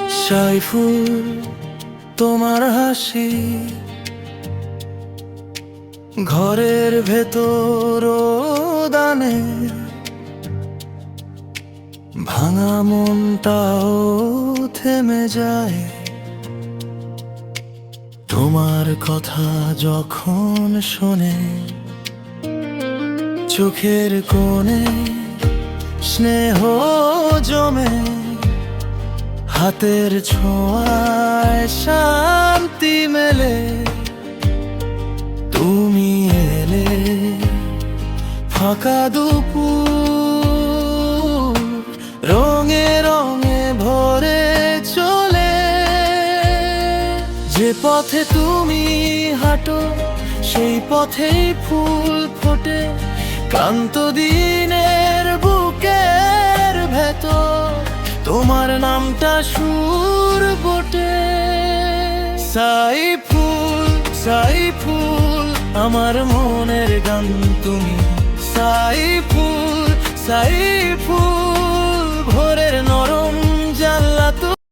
সাইফুল, তোমার হাসি ঘরের ভেতর দানে, ভাঙা মনটাও থেমে যায়। তোমার কথা যখন শোনে, চোখের কোণে স্নেহ জমে, হাতের ছোঁয়ায় শান্তি মেলে। তুমি এলে ফাঁকা দুপুর রঙে রঙে ভরে চলে। যে পথে তুমি হাঁটো সেই পথেই ফুল ফোটে, ক্লান্ত দিনের বুকের ভেতর তোমার নামটা সুর বটে। সাইফুল, সাইফুল, আমার মনের গান তুমি। সাইফুল, সাইফুল।